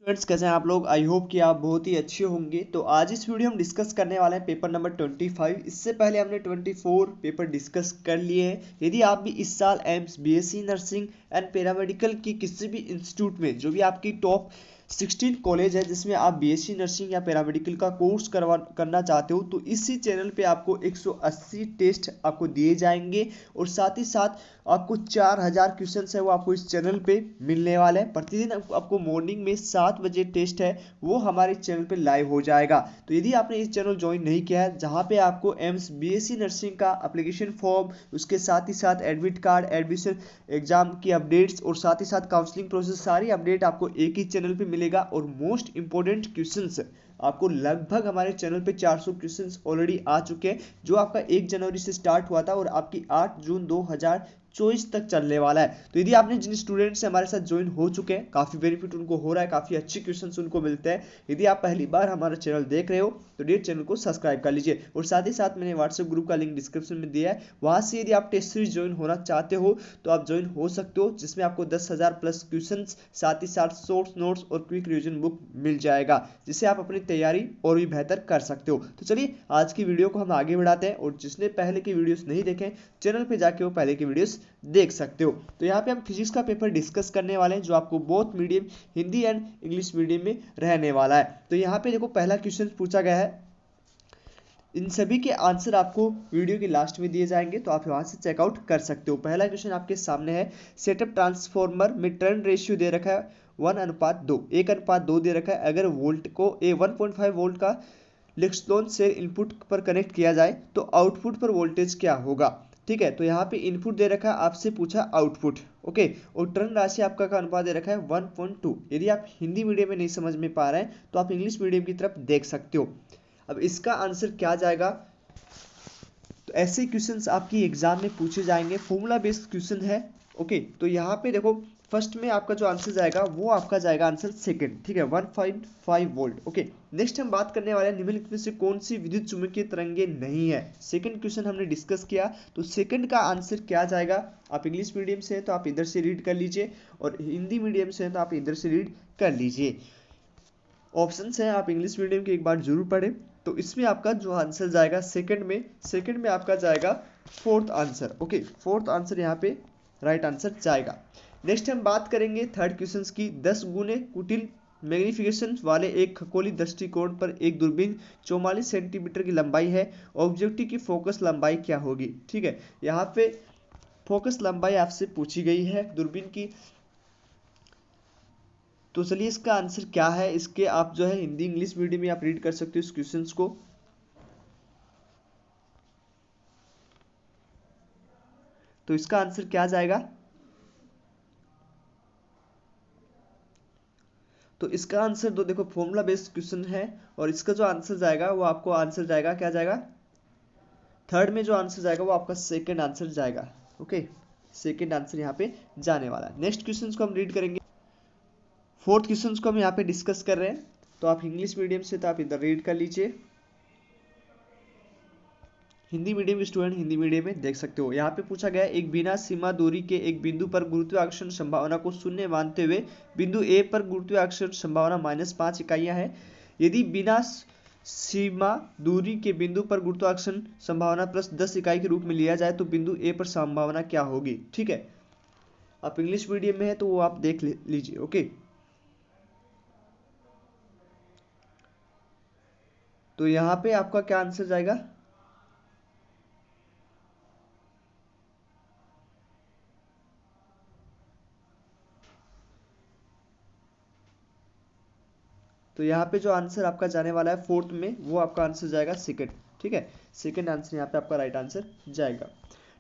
Students कैसे हैं आप लोग। आई होप कि आप बहुत ही अच्छे होंगे। तो आज इस वीडियो हम डिस्कस करने वाले हैं पेपर नंबर 25। इससे पहले हमने 24 पेपर डिस्कस कर लिए हैं। यदि आप भी इस साल AIIMS BSc nursing and paramedical की किसी भी इंस्टीट्यूट में जो भी आपकी टॉप 16 कॉलेज है जिसमें आप बीएससी नर्सिंग या पैरामेडिकल का कोर्स करना चाहते हो, तो इसी चैनल पे आपको 180 टेस्ट आपको दिए जाएंगे और साथ ही साथ आपको 4000 क्वेश्चन है वो आपको इस चैनल पे मिलने वाले हैं। प्रतिदिन आपको मॉर्निंग में 7 बजे टेस्ट है वो हमारे चैनल पे लाइव हो जाएगा। तो यदि आपने इस चैनल ज्वाइन नहीं किया है जहाँ पे आपको एम्स बीएससी नर्सिंग का एप्लीकेशन फॉर्म, उसके साथ ही साथ एडमिट कार्ड, एडमिशन एग्जाम की अपडेट्स और साथ ही साथ काउंसलिंग प्रोसेस, सारी अपडेट आपको एक ही चैनल पे मिलेगा। और मोस्ट इंपॉर्टेंट क्वेश्चंस आपको लगभग हमारे चैनल पे 400 क्वेश्चंस ऑलरेडी आ चुके हैं जो आपका 1 जनवरी से स्टार्ट हुआ था और आपकी 8 जून 2024 तक चलने वाला है। तो यदि आपने जिन स्टूडेंट से हमारे साथ ज्वाइन हो चुके हैं, काफ़ी बेनिफिट उनको हो रहा है, काफ़ी अच्छे क्वेश्चंस उनको मिलते हैं। यदि आप पहली बार हमारा चैनल देख रहे हो तो डियर चैनल को सब्सक्राइब कर लीजिए और साथ ही साथ मैंने व्हाट्सएप ग्रुप का लिंक डिस्क्रिप्शन में दिया है, वहाँ से यदि आप टेस्ट सीरीज ज्वाइन होना चाहते हो तो आप ज्वाइन हो सकते हो, जिसमें आपको 10,000 प्लस क्वेश्चन, साथ ही साथ शॉर्ट नोट्स और क्विक रिविजन बुक मिल जाएगा, जिससे आप अपनी तैयारी और भी बेहतर कर सकते हो। तो चलिए आज की वीडियो को हम आगे बढ़ाते हैं और जिसने पहले की वीडियोस नहीं देखे चैनल पे जाके वो पहले की वीडियोस देख सकते हो। तो यहाँ पे हम फिजिक्स का पेपर डिस्कस करने वाले हैं जो आपको both medium Hindi and English medium में रहने वाला है। तो यहाँ पे देखो पहला क्वेश्चन पूछा गया है, इन सभी के आंसर आपको वीडियो के लास्ट में दिए जाएंगे तो आप वहां से चेकआउट कर सकते हो। पहला क्वेश्चन आपके सामने है, सेटअप ट्रांसफॉर्मर में टर्न रेशियो दे रखा है 1:2, 1:2 दे रखा है। अगर वोल्ट को 1.5 वोल्ट का लेक्सलॉन सेल इनपुट पर कनेक्ट किया जाए तो आउटपुट पर वोल्टेज क्या होगा। ठीक है, तो यहाँ पे इनपुट दे रखा है, आपसे पूछा आउटपुट। ओके, और टर्न राशि आपका का अनुपात दे रखा है 1.2। यदि आप हिंदी मीडियम में नहीं समझ में पा रहे हैं तो आप इंग्लिश मीडियम की तरफ देख सकते हो। अब इसका आंसर क्या जाएगा, तो ऐसे क्वेश्चंस आपकी एग्जाम में पूछे जाएंगे, फॉर्मूला बेस्ड क्वेश्चन है। ओके, तो यहाँ पे देखो फर्स्ट में आपका जो आंसर जाएगा वो आपका जाएगा आंसर सेकंड। ठीक है, 1.5 वोल्ट। ओके, नेक्स्ट हम बात करने वाले हैं निम्नलिखित में से कौन सी विद्युत चुम्बकीय तरंगे नहीं है। सेकंड क्वेश्चन हमने डिस्कस किया, तो सेकंड का आंसर क्या जाएगा। आप इंग्लिश मीडियम से हैं तो आप इधर से रीड कर लीजिए और हिंदी मीडियम से हैं तो आप इधर से रीड कर लीजिए। ऑप्शंस हैं, आप इंग्लिश मीडियम की एक बार जरूर पढ़ें। तो इसमें आपका जो आंसर जाएगा सेकंड में आपका जाएगा fourth answer. Okay, fourth answer यहाँ पे राइट आंसर जाएगा। नेक्स्ट हम बात करेंगे थर्ड क्वेश्चन की, 10 गुने कुटिल मैग्निफिकेशन वाले एक खगोलीय दृष्टिकोण पर एक दूरबीन 44 सेंटीमीटर की लंबाई है, ऑब्जेक्टिव की फोकस लंबाई क्या होगी। ठीक है, यहाँ पे फोकस लंबाई आपसे पूछी गई है दूरबीन की। तो चलिए इसका आंसर क्या है, इसके आप जो है हिंदी इंग्लिश मीडियम में आप रीड कर सकते हो इस क्वेश्चंस को। तो इसका आंसर क्या जाएगा, तो इसका आंसर तो देखो फॉर्मूला बेस्ड क्वेश्चन है और इसका जो आंसर जाएगा वो आपको आंसर जाएगा क्या जाएगा, थर्ड में जो आंसर जाएगा वो आपका सेकंड आंसर जाएगा। ओके, सेकंड आंसर यहाँ पे जाने वाला है। नेक्स्ट क्वेश्चन को हम रीड करेंगे, फोर्थ क्वेश्चन को हम यहाँ पे डिस्कस कर रहे हैं। तो आप इंग्लिश मीडियम से तो आप इधर रीड कर लीजिए, हिंदी मीडियम के स्टूडेंट हिंदी मीडियम में देख सकते हो। यहाँ पे पूछा गया है, एक बिना सीमा दूरी के एक बिंदु पर गुरुत्वाकर्षण संभावना को शून्य मानते हुए बिंदु ए पर गुरुत्वाकर्षण संभावना -5 इकाइयां है। यदि बिना सीमा दूरी के बिंदु पर गुरुत्वाकर्षण संभावना +10 इकाई के रूप में लिया जाए तो बिंदु ए पर संभावना क्या होगी। ठीक है, आप इंग्लिश मीडियम में है तो वो आप देख लीजिए। ओके, तो यहाँ पे आपका क्या आंसर जाएगा, तो यहाँ पे जो आंसर आपका जाने वाला है फोर्थ में वो आपका आंसर जाएगा सेकंड। ठीक है, सेकंड आंसर यहाँ पे आपका राइट आंसर जाएगा।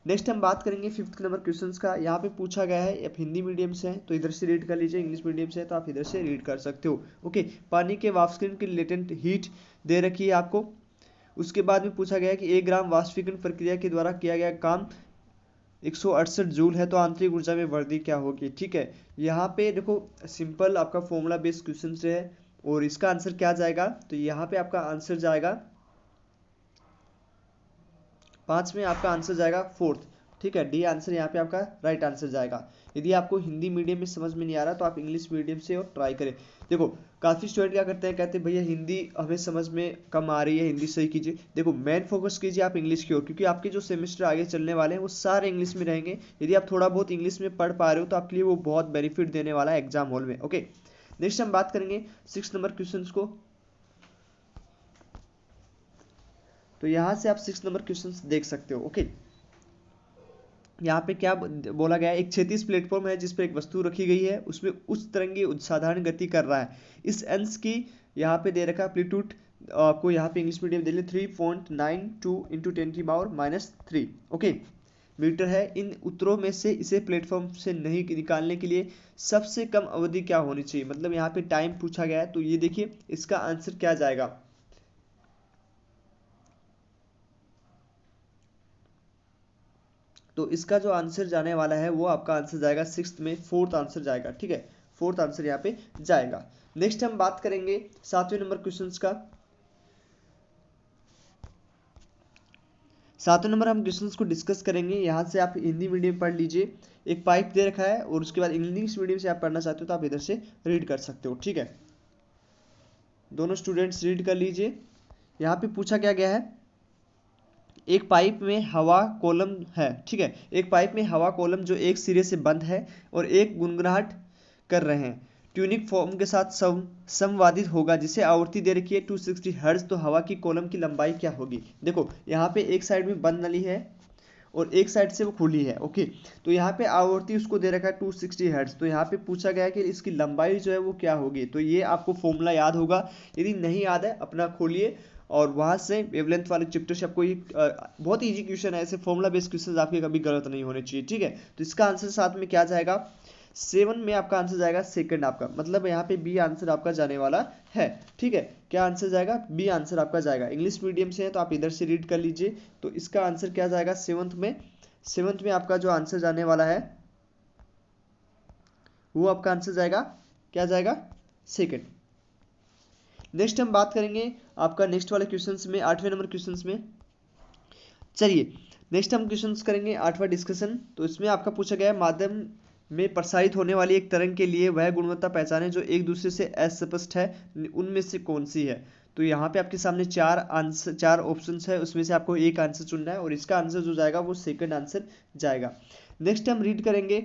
नेक्स्ट हम बात करेंगे फिफ्थ नंबर क्वेश्चंस का। यहाँ पे पूछा गया है, आप हिंदी मीडियम से हैं तो इधर से रीड कर लीजिए, इंग्लिश मीडियम से है तो आप इधर से रीड कर सकते हो। ओके, पानी के वाष्पीकरण की लेटेंट हीट दे रखी है आपको। उसके बाद में पूछा गया है कि 1 ग्राम वाष्पीकरण प्रक्रिया के द्वारा किया गया काम 168 जूल है तो आंतरिक ऊर्जा में वृद्धि क्या होगी। ठीक है, यहाँ पे देखो सिंपल आपका फॉर्मूला बेस्ड क्वेश्चन है और इसका आंसर क्या जाएगा, तो यहाँ पे आपका आंसर जाएगा 5 में आपका आंसर जाएगा फोर्थ। ठीक है, डी आंसर यहाँ पे आपका राइट आंसर जाएगा। यदि आपको हिंदी मीडियम में समझ में नहीं आ रहा तो आप इंग्लिश मीडियम से और ट्राई करें। देखो काफ़ी स्टूडेंट क्या करते हैं, कहते हैं भैया हिंदी हमें समझ में कम आ रही है, हिंदी सही कीजिए। देखो मेन फोकस कीजिए आप इंग्लिश की ओर, क्योंकि आपके जो सेमेस्टर आगे चलने वाले हैं वो सारे इंग्लिश में रहेंगे। यदि आप थोड़ा बहुत इंग्लिश में पढ़ पा रहे हो तो आपके लिए वो बहुत बेनिफिट देने वाला है एग्जाम हॉल में। ओके, नेक्स्ट हम बात करेंगे 6 नंबर क्वेश्चन को। तो यहाँ से आप 6 नंबर क्वेश्चन देख सकते हो। ओके, यहाँ पे क्या बोला गया है, एक क्षैतिज प्लेटफॉर्म है जिस पर एक वस्तु रखी गई है, उसमें उच्च तरंगी साधारण गति कर रहा है। इस अंश की यहाँ पे दे रखा एम्पलीट्यूड, आपको यहाँ पे इंग्लिश मीडियम दे 3.92 इंटू 10⁻³ ओके मीटर है। इन उत्तरों में से इसे प्लेटफॉर्म से नहीं निकालने के लिए सबसे कम अवधि क्या होनी चाहिए, मतलब यहाँ पे टाइम पूछा गया है। तो ये देखिए इसका आंसर क्या जाएगा, तो इसका जो आंसर जाने वाला है वो आपका आंसर जाएगा 6th में, 4th आंसर जाएगा। ठीक है, 4th आंसर यहाँ पे जाएगा। नेक्स्ट हम बात करेंगे 7वें नंबर क्वेश्चंस का। 7वें नंबर हम क्वेश्चंस को डिस्कस करेंगे। यहाँ से आप हिंदी मीडियम पढ़ लीजिए, एक पाइप दे रखा है, और उसके बाद इंग्लिश मीडियम से आप पढ़ना चाहते हो तो आप इधर से रीड कर सकते हो। ठीक है, दोनों स्टूडेंट्स रीड कर लीजिए। यहाँ पे पूछा क्या गया है, एक पाइप में हवा कॉलम है। ठीक है, एक पाइप में हवा कॉलम जो एक सिरे से बंद है और एक गुनगुनाहट कर रहे हैं, ट्यूनिक फॉर्म के साथ संवादित होगा, जिसे आवृत्ति दे रखी है 260 हर्ट्ज। तो हवा की कॉलम की लंबाई क्या होगी। देखो यहाँ पे एक साइड में बंद नली है और एक साइड से वो खुली है। ओके, तो यहाँ पे आवृत्ति उसको दे रखा है 260 हर्ट्ज। तो यहाँ पे पूछा गया है कि इसकी लंबाई जो है वो क्या होगी। तो ये आपको फॉर्मूला याद होगा, यदि नहीं याद है अपना खोलिए और वहाँ से वेवलेंथ वाले चैप्टर से आपको ये बहुत इजी क्वेश्चन है, ऐसे फॉर्मूला बेस्ड क्वेश्चन आपके कभी गलत नहीं होने चाहिए। ठीक है, तो इसका आंसर साथ में क्या जाएगा, 7 में आपका आंसर जाएगा सेकंड आपका, मतलब यहाँ पे बी आंसर आपका जाने वाला है। ठीक है, क्या आंसर जाएगा, बी आंसर आपका जाएगा। इंग्लिश मीडियम से है तो आप इधर से रीड कर लीजिए। तो इसका आंसर क्या जाएगा 7th में, 7th में आपका जो आंसर जाने वाला है वो आपका आंसर जाएगा, क्या जाएगा, सेकंड। नेक्स्ट हम बात करेंगे आपका नेक्स्ट वाले क्वेश्चंस में, 8वें नंबर क्वेश्चंस में। चलिए नेक्स्ट हम क्वेश्चंस करेंगे 8वां डिस्कशन। तो इसमें आपका पूछा गया है, माध्यम में प्रसारित होने वाली एक तरंग के लिए वह गुणवत्ता पहचाने जो एक दूसरे से अस्पष्ट है, उनमें से कौन सी है। तो यहाँ पे आपके सामने 4 ऑप्शंस है, उसमें से आपको एक आंसर चुनना है और इसका आंसर जो जाएगा वो सेकंड आंसर जाएगा। नेक्स्ट हम रीड करेंगे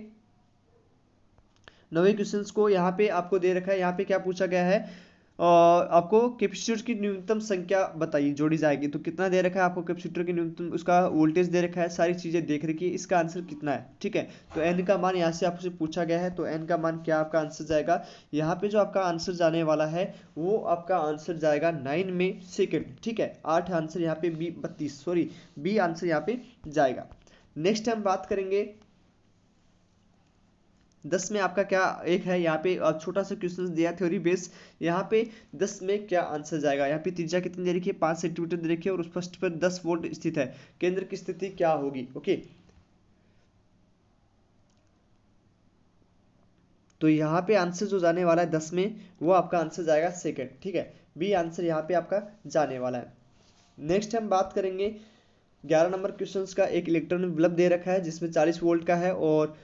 9वें क्वेश्चंस को। यहाँ पे आपको दे रखा है, यहाँ पे क्या पूछा गया है, आपको कैपेसिटर की न्यूनतम संख्या बताइए जोड़ी जाएगी। तो कितना दे रखा है आपको कैपेसिटर की न्यूनतम, उसका वोल्टेज दे रखा है, सारी चीजें देख रखी है, इसका आंसर कितना है। ठीक है, तो एन का मान यहाँ से आपसे पूछा गया है, तो एन का मान क्या आपका आंसर जाएगा, यहाँ पे जो आपका आंसर जाने वाला है वो आपका आंसर जाएगा 9 में सेकेंड। ठीक है, 8 आंसर यहाँ पे बी आंसर यहाँ पे जाएगा। नेक्स्ट हम बात करेंगे 10 में आपका क्या एक है, यहाँ पे छोटा सा क्वेश्चन दिया थ्योरी बेस। यहाँ पे 10 में क्या आंसर जाएगा, यहाँ पे त्रिज्या कितनी दे रखी है, 5 सेंटीमीटर दे रखी है और उस पृष्ठ पर 10 वोल्ट स्थित है, केंद्र की स्थिति क्या होगी। ओके, तो यहाँ पे आंसर जो जाने वाला है 10 में वो आपका आंसर जाएगा सेकंड। ठीक है, बी आंसर यहाँ पे आपका जाने वाला है। नेक्स्ट हम बात करेंगे 11 नंबर क्वेश्चन का। एक इलेक्ट्रॉनिक बल्ब दे रखा है जिसमें 40 वोल्ट का है और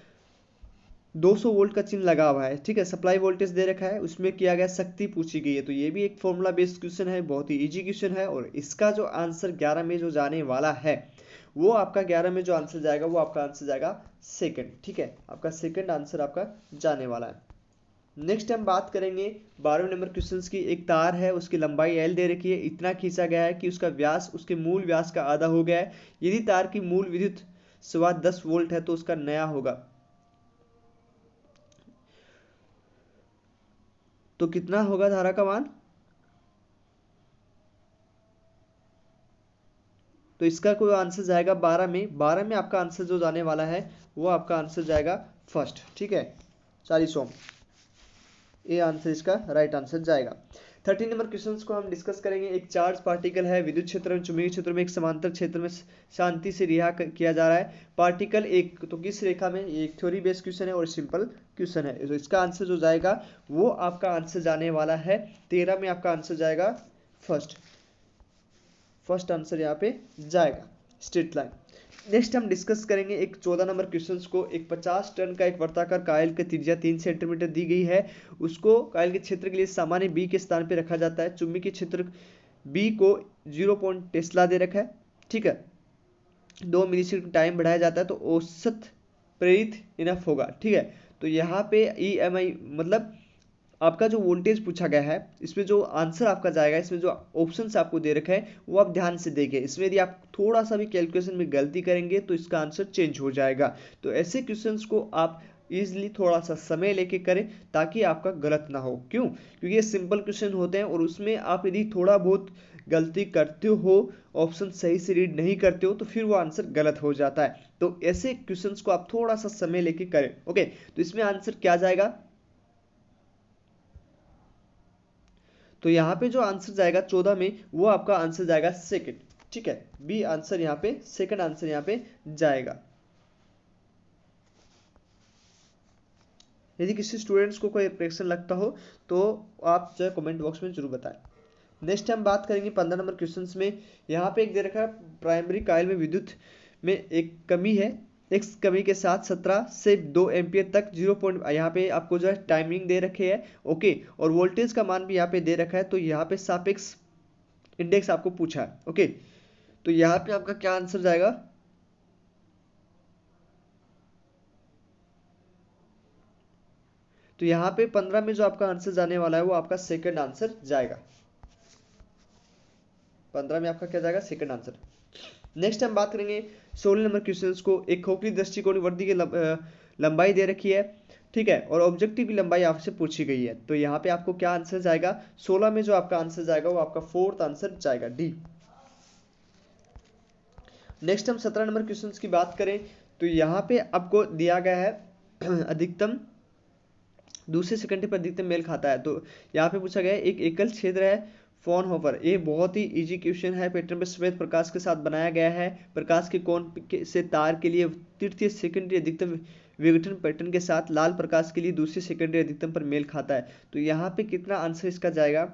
200 वोल्ट का चिन्ह लगा हुआ है। ठीक है, सप्लाई वोल्टेज दे रखा है, उसमें किया गया शक्ति पूछी गई है। तो ये भी एक फॉर्मूला बेस्ड क्वेश्चन है, बहुत ही इजी क्वेश्चन है और इसका जो आंसर 11 में जो जाने वाला है वो आपका 11 में जो आंसर जाएगा वो आपका आंसर जाएगा सेकंड। ठीक है, आपका सेकंड आंसर आपका जाने वाला है। नेक्स्ट हम बात करेंगे 12वें नंबर क्वेश्चन की। एक तार है, उसकी लंबाई एल दे रखी है, इतना खींचा गया है कि उसका व्यास उसके मूल व्यास का आधा हो गया है। यदि तार की मूल विद्युत स्रोत 10 वोल्ट है तो उसका नया होगा, तो कितना होगा धारा का मान। तो इसका कोई आंसर जाएगा 12 में। 12 में आपका आंसर जो जाने वाला है वो आपका आंसर जाएगा फर्स्ट। ठीक है, 40 ओम, ये आंसर इसका राइट आंसर जाएगा। 13 नंबर क्वेश्चन को हम डिस्कस करेंगे। एक चार्ज पार्टिकल है, विद्युत क्षेत्र में चुंबकीय क्षेत्र में एक समांतर क्षेत्र में शांति से रिहा किया जा रहा है। पार्टिकल एक, तो किस रेखा में, ये एक थ्योरी बेस्ड क्वेश्चन है और सिंपल क्वेश्चन है। तो इसका आंसर जो जाएगा वो आपका आंसर जाने वाला है 13 में आपका आंसर जाएगा फर्स्ट आंसर यहाँ पे जाएगा, स्ट्रेट लाइन। नेक्स्ट हम डिस्कस करेंगे एक 14 नंबर क्वेश्चन को। एक 50 टन का एक वर्ताकार कायल की त्रिज्या 3 सेंटीमीटर दी गई है। उसको कायल के क्षेत्र के लिए सामान्य बी के स्थान पर रखा जाता है। चुंबकीय क्षेत्र बी को 0 टेस्ला दे रखा है, ठीक है। 2 मिलीसेकंड टाइम बढ़ाया जाता है तो औसत प्रेरित इनफ होगा, ठीक है। तो यहाँ पे EMI मतलब आपका जो वोल्टेज पूछा गया है, इसमें जो आंसर आपका जाएगा, इसमें जो ऑप्शंस आपको दे रखे हैं वो आप ध्यान से देखिए। इसमें यदि आप थोड़ा सा भी कैलकुलेशन में गलती करेंगे तो इसका आंसर चेंज हो जाएगा। तो ऐसे क्वेश्चंस को आप इजीली थोड़ा सा समय लेके करें ताकि आपका गलत ना हो। क्यों? क्योंकि ये सिंपल क्वेश्चन होते हैं और उसमें आप यदि थोड़ा बहुत गलती करते हो, ऑप्शन सही से रीड नहीं करते हो, तो फिर वो आंसर गलत हो जाता है। तो ऐसे क्वेश्चंस को आप थोड़ा सा समय लेके करें। ओके, तो इसमें आंसर क्या जाएगा? तो यहाँ पे जो आंसर जाएगा 14 में, वो आपका आंसर जाएगा सेकंड, ठीक है। बी आंसर यहाँ पे, सेकंड आंसर यहाँ पे जाएगा। यदि किसी स्टूडेंट्स को कोई प्रश्न लगता हो तो आप जो है कमेंट बॉक्स में जरूर बताएं। नेक्स्ट हम बात करेंगे 15 नंबर क्वेश्चंस में। यहाँ पे एक दे रखा है प्राइमरी कॉइल में विद्युत में एक कमी है। एक कमी के साथ 17 से 2 एम्पियर तक 0. यहाँ पे आपको जो है टाइमिंग दे रखे है, ओके। और वोल्टेज का मान भी यहाँ पे दे रखा है। तो यहाँ पे सापेक्ष इंडेक्स आपको पूछा है, ओके। तो यहाँ पे आपका क्या आंसर जाएगा? तो यहाँ पे 15 में जो आपका आंसर जाने वाला है वो आपका सेकंड आंसर जाएगा। 15 में आपका क्या जाएगा? Second answer. नेक्स्ट हम बात करेंगे 16 नंबर क्वेश्चंस को। एक खोखली दृष्टिकोण वर्दी की लंबाई दे रखी है, ठीक है, और ऑब्जेक्टिव की लंबाई आपसे पूछी गई है। तो यहाँ पे आपको क्या आंसर जाएगा? 16 में जो आपका आंसर जाएगा वो आपका फोर्थ आंसर जाएगा, डी। नेक्स्ट हम 17 नंबर क्वेश्चंस की बात करें तो यहाँ पे आपको दिया गया है अधिकतम दूसरे सेकंड पर अधिकतम मेल खाता है। तो यहाँ पे पूछा गया है एक एकल क्षेत्र है फ्रॉनहोफर। ये बहुत ही इजी क्वेश्चन है। पैटर्न में सफेद प्रकाश के साथ बनाया गया है। प्रकाश के कोण से तार के लिए तृतीय सेकेंडरी अधिकतम विघटन पैटर्न के साथ लाल प्रकाश के लिए दूसरे सेकेंडरी अधिकतम पर मेल खाता है। तो यहाँ पे कितना आंसर इसका जाएगा?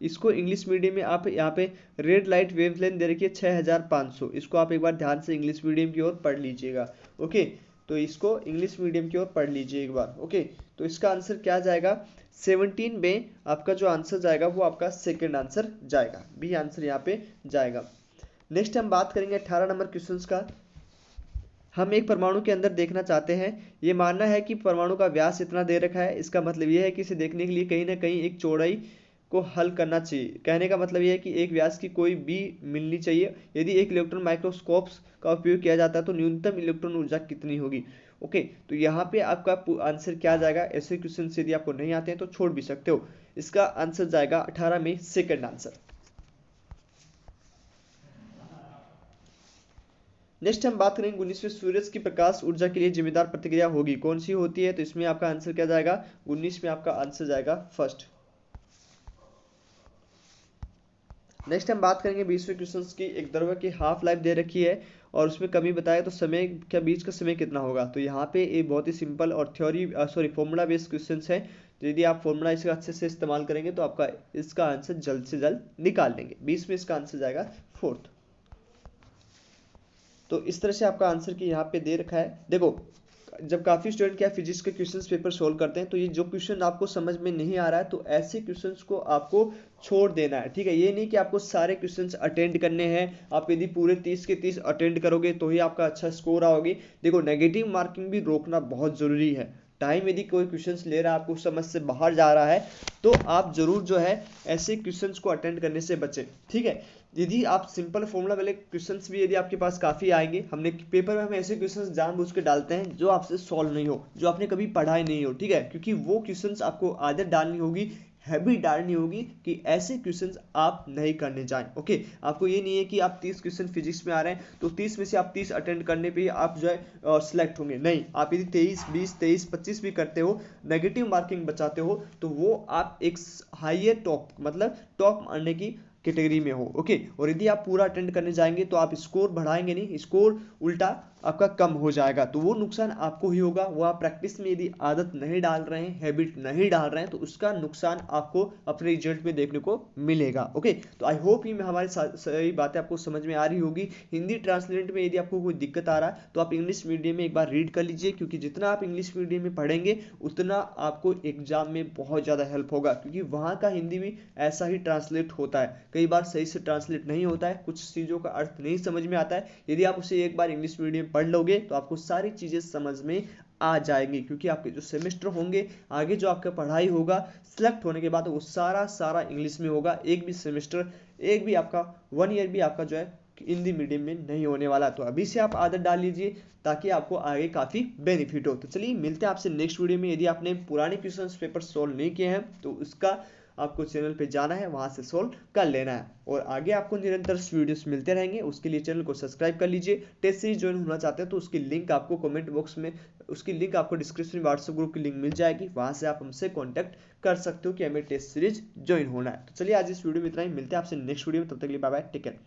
इसको इंग्लिश मीडियम में आप यहाँ पे रेड लाइट वेवलेंथ दे रखी है 6500। इसको आप एक बार ध्यान से इंग्लिश मीडियम की ओर पढ़ लीजिएगा, ओके। तो इसको इंग्लिश मीडियम की ओर पढ़ लीजिए एक बार, ओके। तो इसका आंसर क्या जाएगा? 17 में आपका जो आंसर जाएगा वो आपका सेकंड आंसर जाएगा, बी आंसर यहाँ पे जाएगा। नेक्स्ट हम बात करेंगे 18 नंबर क्वेश्चंस का। हम एक परमाणु के अंदर देखना चाहते हैं। ये मानना है कि परमाणु का व्यास इतना दे रखा है। इसका मतलब ये है कि इसे देखने के लिए कहीं ना कहीं एक चौड़ाई को हल करना चाहिए। कहने का मतलब ये है कि एक व्यास की कोई बी मिलनी चाहिए। यदि एक इलेक्ट्रॉन माइक्रोस्कोप्स का उपयोग किया जाता है तो न्यूनतम इलेक्ट्रॉन ऊर्जा कितनी होगी, ओके। तो यहाँ पे आपका आंसर क्या जाएगा? ऐसे क्वेश्चन यदि आपको नहीं आते हैं तो छोड़ भी सकते हो। इसका आंसर जाएगा 18 में सेकंड आंसर। नेक्स्ट हम बात करेंगे 19वें सूरज की प्रकाश ऊर्जा के लिए जिम्मेदार प्रतिक्रिया होगी, कौन सी होती है? तो इसमें आपका आंसर क्या जाएगा? 19 में आपका आंसर जाएगा फर्स्ट। नेक्स्ट हम बात करेंगे 20वें क्वेश्चन की। एक द्रव्य की हाफ लाइफ दे रखी है और उसमें कमी बताया तो समय क्या बीच का समय कितना होगा? तो यहाँ पे ये बहुत ही सिंपल और फॉर्मूला बेस्ड क्वेश्चन है। यदि आप फॉर्मूला इसका अच्छे से इस्तेमाल करेंगे तो आपका इसका आंसर जल्द से जल्द निकाल लेंगे। 20 में इसका आंसर जाएगा फोर्थ। तो इस तरह से आपका आंसर की यहाँ पे दे रखा है। देखो, जब काफ़ी स्टूडेंट क्या फिजिक्स के क्वेश्चंस पेपर सोल्व करते हैं तो ये जो क्वेश्चन आपको समझ में नहीं आ रहा है तो ऐसे क्वेश्चंस को आपको छोड़ देना है, ठीक है। ये नहीं कि आपको सारे क्वेश्चंस अटेंड करने हैं। आप यदि पूरे 30 के 30 अटेंड करोगे तो ही आपका अच्छा स्कोर आओगे। देखो, नेगेटिव मार्किंग भी रोकना बहुत ज़रूरी है। टाइम यदि कोई क्वेश्चंस ले रहा है, आपको समझ से बाहर जा रहा है, तो आप जरूर जो है ऐसे क्वेश्चंस को अटेंड करने से बचें, ठीक है। यदि आप सिंपल फॉर्मूला वाले क्वेश्चंस भी यदि आपके पास काफ़ी आएंगे, हमने पेपर में हम ऐसे क्वेश्चंस जानबूझ के डालते हैं जो आपसे सॉल्व नहीं हो, जो आपने कभी पढ़ा ही नहीं हो, ठीक है। क्योंकि वो क्वेश्चंस आपको आदत डालनी होगी, हैबिट डालनी होगी कि ऐसे क्वेश्चंस आप नहीं करने जाएं, ओके। आपको ये नहीं है कि आप 30 क्वेश्चन फिजिक्स में आ रहे हैं तो 30 में से आप 30 अटेंड करने पे आप जो है सिलेक्ट होंगे। नहीं, आप यदि 23, 20, 23, 25 भी करते हो, नेगेटिव मार्किंग बचाते हो, तो वो आप एक हाइयर टॉप मतलब टॉप मारने की कैटेगरी में हो, ओके। और यदि आप पूरा अटेंड करने जाएंगे तो आप स्कोर बढ़ाएंगे नहीं, स्कोर उल्टा आपका कम हो जाएगा। तो वो नुकसान आपको ही होगा, वो आप प्रैक्टिस में यदि आदत नहीं डाल रहे हैं, हैबिट नहीं डाल रहे हैं, तो उसका नुकसान आपको अपने रिजल्ट में देखने को मिलेगा। ओके, तो आई होप ये हमारी सही बातें आपको समझ में आ रही होगी। हिंदी ट्रांसलेट में यदि आपको कोई दिक्कत आ रहा है तो आप इंग्लिश मीडियम में एक बार रीड कर लीजिए, क्योंकि जितना आप इंग्लिश मीडियम में पढ़ेंगे उतना आपको एग्जाम में बहुत ज़्यादा हेल्प होगा, क्योंकि वहाँ का हिंदी भी ऐसा ही ट्रांसलेट होता है, कई बार सही से ट्रांसलेट नहीं होता है, कुछ चीज़ों का अर्थ नहीं समझ में आता है। यदि आप उसे एक बार इंग्लिश मीडियम पढ़ लोगे तो आपको सारी चीज़ें समझ में आ जाएंगी, क्योंकि आपके जो सेमेस्टर होंगे, आगे जो आपका पढ़ाई होगा सिलेक्ट होने के बाद, वो सारा सारा इंग्लिश में होगा। एक भी सेमेस्टर, एक भी आपका 1 ईयर भी आपका जो है हिंदी मीडियम में नहीं होने वाला। तो अभी से आप आदत डाल लीजिए ताकि आपको आगे काफ़ी बेनिफिट हो। तो चलिए मिलते हैं आपसे नेक्स्ट वीडियो में। यदि आपने पुराने क्वेश्चंस पेपर सोल्व नहीं किए हैं तो उसका आपको चैनल पे जाना है, वहां से सोल्व कर लेना है, और आगे आपको निरंतर वीडियोस मिलते रहेंगे। उसके लिए चैनल को सब्सक्राइब कर लीजिए। टेस्ट सीरीज ज्वाइन होना चाहते हैं तो उसकी लिंक आपको कमेंट बॉक्स में, उसकी लिंक आपको डिस्क्रिप्शन में व्हाट्सएप ग्रुप की लिंक मिल जाएगी, वहां से आप हमसे कॉन्टैक्ट कर सकते हो कि हमें टेस्ट सीरीज ज्वाइन होना है। तो चलिए आज इस वीडियो में इतना ही, मिलते हैं आपसे नेक्स्ट वीडियो में, तब तक के लिए बाय बाय, टेक केयर।